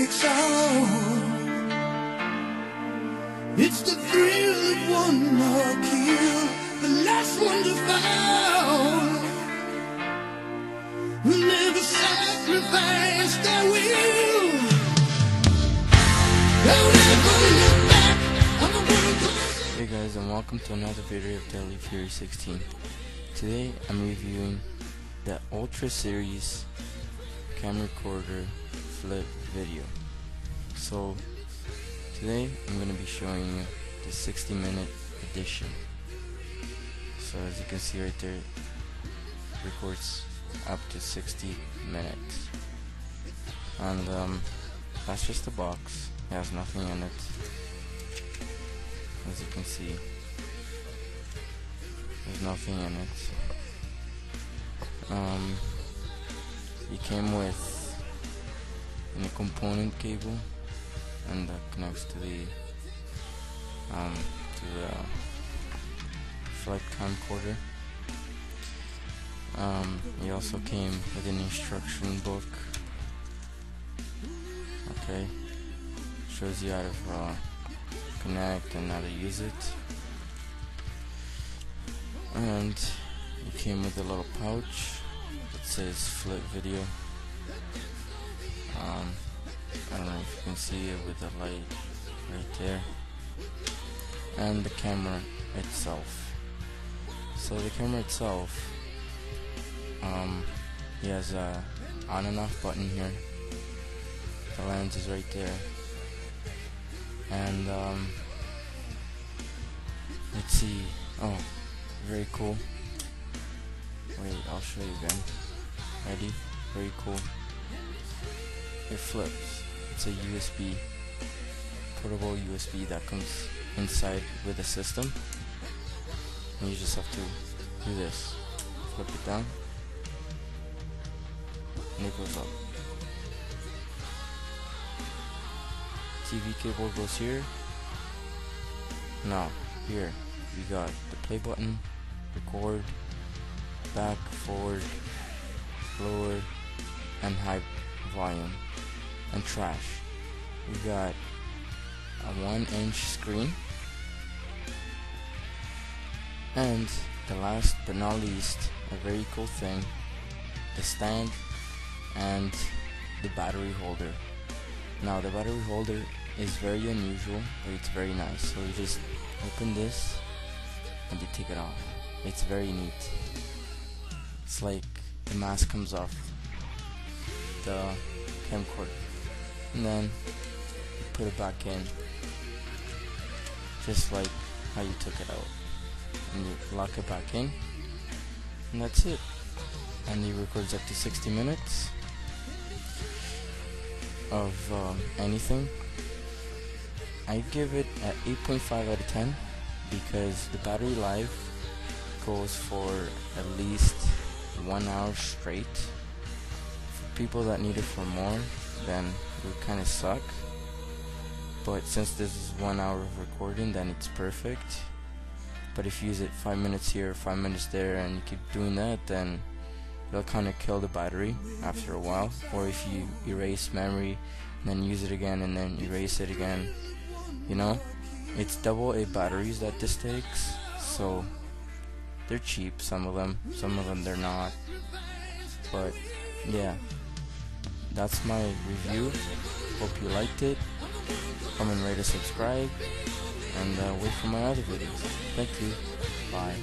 takes all. It's the thrill of one more kill, the last one to fall. We'll never sacrifice their will. Don't ever look back on the world. Hey guys, and welcome to another video of Deadly Fury 16. Today I'm reviewing the Ultra Series Camcorder flip video. So today I'm going to be showing you the 60-minute edition. So as you can see right there, it records up to 60 minutes. And that's just the box. It has nothing in it. As you can see, there's nothing in it. It came with a component cable, and that connects to the flight camcorder. It also came with an instruction book. Okay, shows you how to connect and how to use it. And it came with a little pouch that says flip video. I don't know if you can see it with the light right there. And the camera itself. So the camera itself, it has a on and off button here. The lens is right there. And let's see. Oh, very cool. Wait, I'll show you again. Ready? Very cool. It flips. It's a USB, portable USB that comes inside with the system. And you just have to do this. Flip it down. And it goes up. TV cable goes here. Now, here we got the play button, record, back, forward, lower, and high volume, and trash. We got a 1-inch screen, and the last but not least, a very cool thing, the stand and the battery holder. Now the battery holder is very unusual, but it's very nice. So you just open this and you take it off. It's very neat. It's like the mask comes off the camcorder, and then you put it back in, just like how you took it out, and you lock it back in, and that's it. And it records up to 60 minutes of anything. I give it an 8.5 out of 10 because the battery life goes for at least 1 hour straight. For people that need it for more, then it would kind of suck. But since this is 1 hour of recording, then it's perfect. But if you use it 5 minutes here, 5 minutes there, and you keep doing that, then it'll kind of kill the battery after a while. Or if you erase memory and then use it again and then erase it again, you know, it's AA batteries that this takes, so they're cheap. Some of them they're not. But yeah, that's my review. Hope you liked it. Comment, rate, and subscribe, and wait for my other videos. Thank you. Bye.